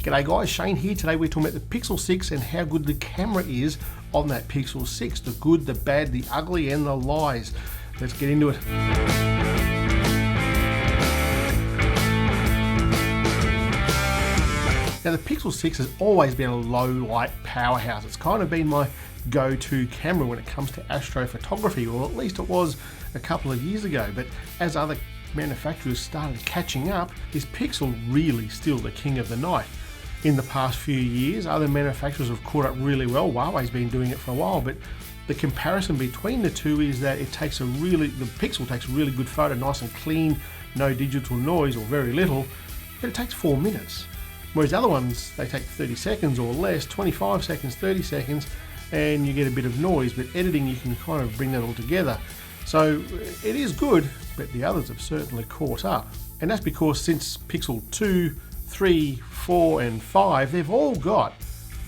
G'day guys, Shane here. Today we're talking about the Pixel 6 and how good the camera is on that Pixel 6. The good, the bad, the ugly and the lies. Let's get into it. Now the Pixel 6 has always been a low light powerhouse. It's kind of been my go-to camera when it comes to astrophotography, or at least it was a couple of years ago. But as other manufacturers started catching up, is Pixel really still the king of the night? In the past few years, other manufacturers have caught up really well. Huawei's been doing it for a while, but the comparison between the two is that the Pixel takes a really good photo, nice and clean, no digital noise or very little, but it takes 4 minutes. Whereas other ones, they take 30 seconds or less, 25 seconds, 30 seconds, and you get a bit of noise, but editing, you can kind of bring that all together. So it is good, but the others have certainly caught up. And that's because since Pixel 2, 3, 4 and 5, they've all got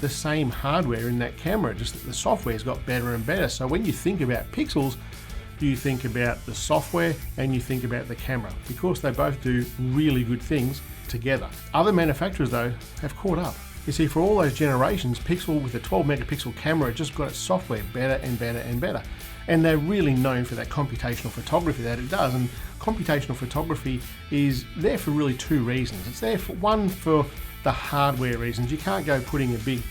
the same hardware in that camera, just that the software's got better and better. So when you think about Pixels, you think about the software and you think about the camera, because they both do really good things together. Other manufacturers though have caught up. You see, for all those generations, Pixel with a 12 megapixel camera just got its software better and better and better. And they're really known for that computational photography that it does. And computational photography is there for really two reasons. It's there for one, for the hardware reasons. You can't go putting a big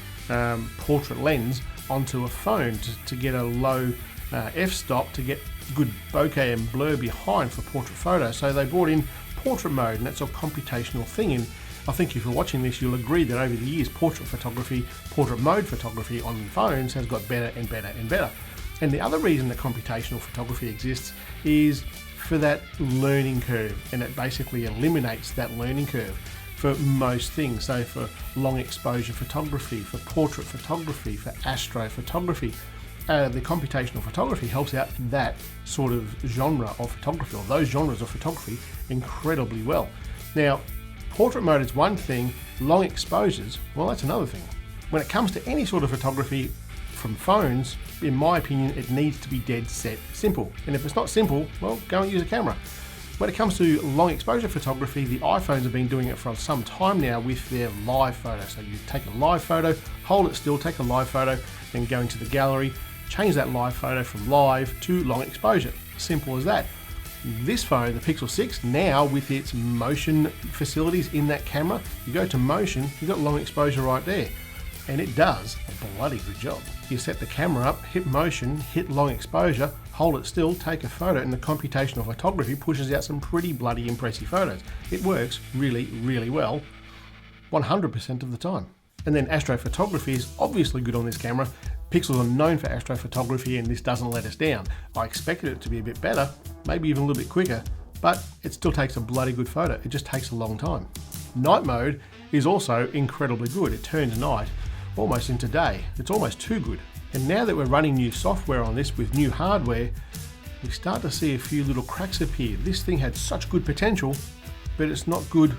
portrait lens onto a phone to get a low f-stop to get good bokeh and blur behind for portrait photo. So they brought in portrait mode, and that's a computational thing. And I think if you're watching this, you'll agree that over the years, portrait mode photography on phones has got better and better and better. And the other reason that computational photography exists is for that learning curve, and it basically eliminates that learning curve for most things. So for long exposure photography, for portrait photography, for astrophotography, the computational photography helps out that sort of genre of photography, or those genres of photography, incredibly well. Now, portrait mode is one thing, long exposures, well, that's another thing. When it comes to any sort of photography from phones, in my opinion, it needs to be dead set simple. And if it's not simple, well, go and use a camera. When it comes to long exposure photography, the iPhones have been doing it for some time now with their live photo. So you take a live photo, hold it still, take a live photo, then go into the gallery, change that live photo from live to long exposure. Simple as that. This phone, the Pixel 6, now with its motion facilities in that camera, you go to motion, you've got long exposure right there. And it does a bloody good job. You set the camera up, hit motion, hit long exposure, hold it still, take a photo, and the computational photography pushes out some pretty bloody impressive photos. It works really, really well 100% of the time. And then astrophotography is obviously good on this camera. Pixels are known for astrophotography, and this doesn't let us down. I expected it to be a bit better, maybe even a little bit quicker, but it still takes a bloody good photo. It just takes a long time. Night mode is also incredibly good. It turns night almost into day. It's almost too good. And now that we're running new software on this with new hardware, we start to see a few little cracks appear. This thing had such good potential, but it's not good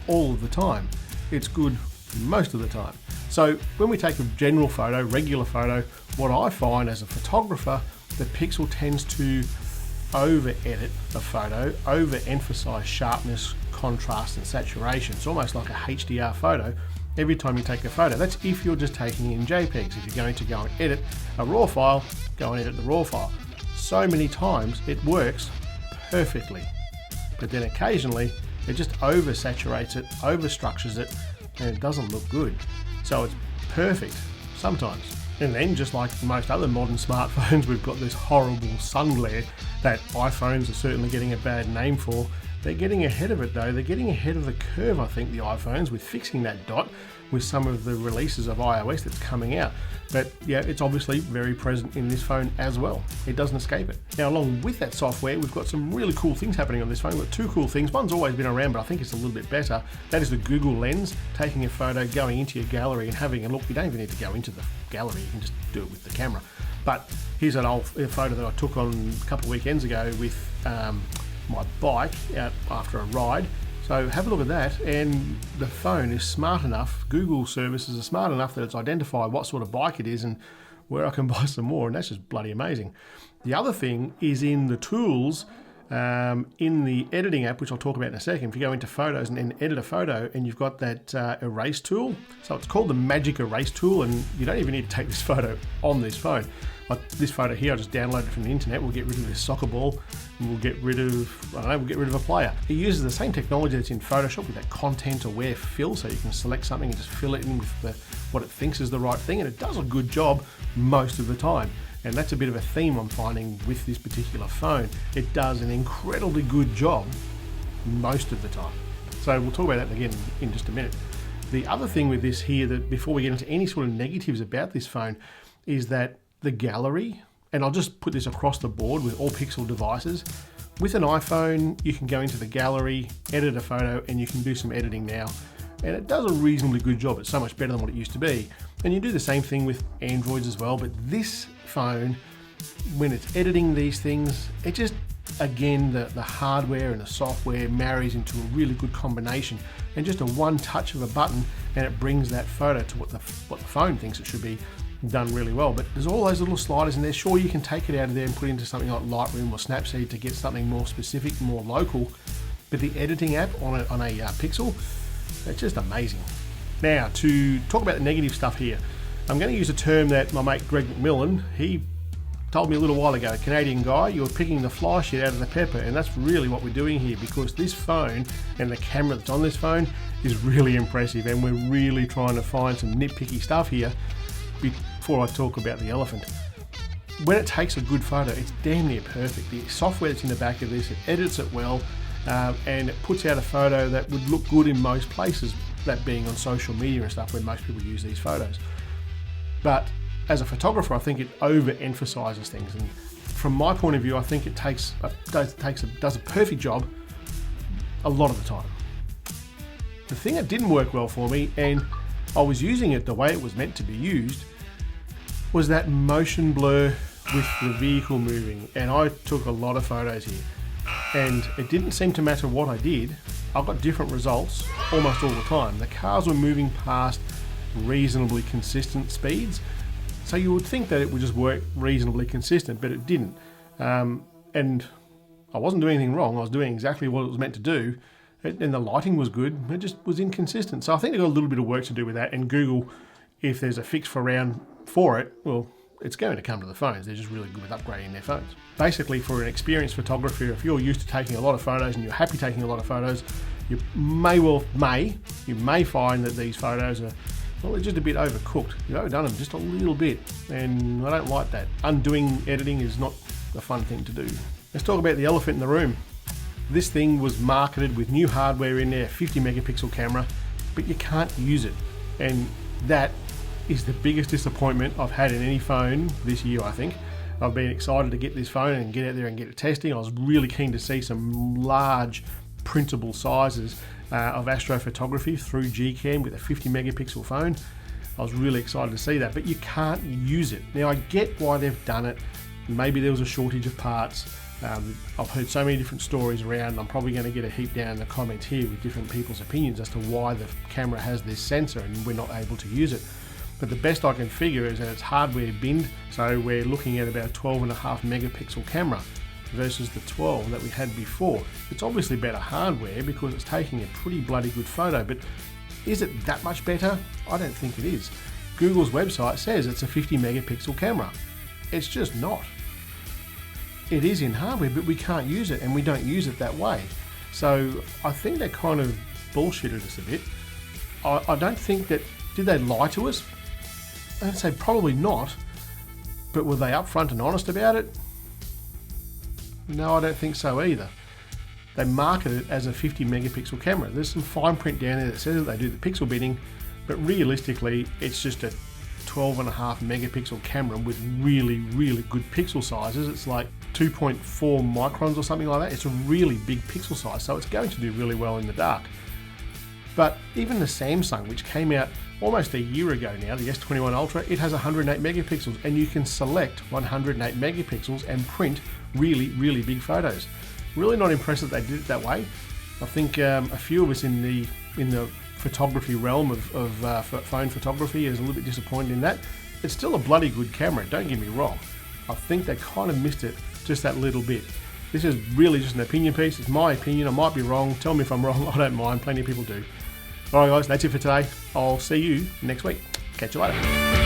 all of the time. It's good most of the time. So when we take a general photo, regular photo, what I find as a photographer, the Pixel tends to over-edit a photo, over-emphasize sharpness, contrast and saturation. It's almost like a HDR photo every time you take a photo. That's if you're just taking in JPEGs. If you're going to go and edit a RAW file, go and edit the RAW file. So many times it works perfectly, but then occasionally it just oversaturates it, overstructures it, and it doesn't look good. So it's perfect sometimes. And then, just like most other modern smartphones, we've got this horrible sun glare that iPhones are certainly getting a bad name for. They're getting ahead of it though. They're getting ahead of the curve, I think, the iPhones, with fixing that dot with some of the releases of iOS that's coming out. But yeah, it's obviously very present in this phone as well. It doesn't escape it. Now, along with that software, we've got some really cool things happening on this phone. We've got two cool things. One's always been around, but I think it's a little bit better. That is the Google Lens, taking a photo, going into your gallery and having a look. You don't even need to go into the gallery, you can just do it with the camera. But here's an old photo that I took on a couple of weekends ago with my bike out after a ride. So have a look at that, and the phone is smart enough, Google services are smart enough that it's identified what sort of bike it is and where I can buy some more, and that's just bloody amazing. The other thing is in the tools In the editing app, which I'll talk about in a second, if you go into photos and then edit a photo, and you've got that erase tool, so it's called the magic erase tool, and you don't even need to take this photo on this phone. Like this photo here, I just downloaded from the internet. We'll get rid of this soccer ball, and we'll get rid of, I don't know, we'll get rid of a player. It uses the same technology that's in Photoshop with that content aware fill, so you can select something and just fill it in with what it thinks is the right thing, and it does a good job most of the time. And that's a bit of a theme I'm finding with this particular phone. It does an incredibly good job most of the time. So we'll talk about that again in just a minute. The other thing with this here, that before we get into any sort of negatives about this phone, is that the gallery, and I'll just put this across the board with all Pixel devices. With an iPhone, you can go into the gallery, edit a photo, and you can do some editing now. And it does a reasonably good job. It's so much better than what it used to be. And you do the same thing with Androids as well, but this phone, when it's editing these things, it just, again, the hardware and the software marries into a really good combination, and just a one touch of a button and it brings that photo to what the phone thinks it should be, done really well. But there's all those little sliders in there. Sure, you can take it out of there and put it into something like Lightroom or Snapseed to get something more specific, more local, but the editing app on a Pixel, it's just amazing. Now, to talk about the negative stuff here, I'm going to use a term that my mate Greg McMillan, he told me a little while ago, Canadian guy, you're picking the fly shit out of the pepper, and that's really what we're doing here, because this phone and the camera that's on this phone is really impressive, and we're really trying to find some nitpicky stuff here before I talk about the elephant. When it takes a good photo, it's damn near perfect. The software that's in the back of this, it edits it well, and it puts out a photo that would look good in most places, that being on social media and stuff where most people use these photos. But as a photographer, I think it overemphasizes things, and from my point of view, I think it does a perfect job a lot of the time. The thing that didn't work well for me, and I was using it the way it was meant to be used, was that motion blur with the vehicle moving, and I took a lot of photos here, and it didn't seem to matter what I did, I got different results almost all the time. The cars were moving past reasonably consistent speeds, so you would think that it would just work reasonably consistent, but it didn't. And I wasn't doing anything wrong, I was doing exactly what it was meant to do, and the lighting was good, it just was inconsistent. So I think they've got a little bit of work to do with that, and Google, if there's a fix for it, well, it's going to come to the phones. They're just really good with upgrading their phones. Basically, for an experienced photographer, if you're used to taking a lot of photos and you're happy taking a lot of photos, you may find that these photos are, well, they're just a bit overcooked. You've overdone them just a little bit, and I don't like that. Undoing editing is not a fun thing to do. Let's talk about the elephant in the room. This thing was marketed with new hardware in there, 50 megapixel camera, but you can't use it. And that is the biggest disappointment I've had in any phone this year, I think. I've been excited to get this phone and get out there and get it testing. I was really keen to see some large printable sizes of astrophotography through Gcam with a 50 megapixel phone. I was really excited to see that, but you can't use it. Now, I get why they've done it. Maybe there was a shortage of parts. I've heard so many different stories around. I'm probably going to get a heap down in the comments here with different people's opinions as to why the camera has this sensor and we're not able to use it. But the best I can figure is that it's hardware binned, so we're looking at about a 12.5 megapixel camera versus the 12 that we had before. It's obviously better hardware because it's taking a pretty bloody good photo, but is it that much better? I don't think it is. Google's website says it's a 50 megapixel camera. It's just not. It is in hardware, but we can't use it, and we don't use it that way. So I think they kind of bullshitted us a bit. I don't think that, did they lie to us? I'd say probably not, but were they upfront and honest about it? No, I don't think so either. They market it as a 50 megapixel camera. There's some fine print down there that says that they do the pixel binning, but realistically, it's just a 12.5 megapixel camera with really, really good pixel sizes. It's like 2.4 microns or something like that. It's a really big pixel size, so it's going to do really well in the dark. But even the Samsung, which came out almost a year ago now, the S21 Ultra, it has 108 megapixels, and you can select 108 megapixels and print really, really big photos. Really not impressed that they did it that way. I think a few of us in the photography realm of phone photography is a little bit disappointed in that. It's still a bloody good camera, don't get me wrong. I think they kind of missed it just that little bit. This is really just an opinion piece. It's my opinion. I might be wrong. Tell me if I'm wrong. I don't mind. Plenty of people do. Alright guys, that's it for today. I'll see you next week. Catch you later.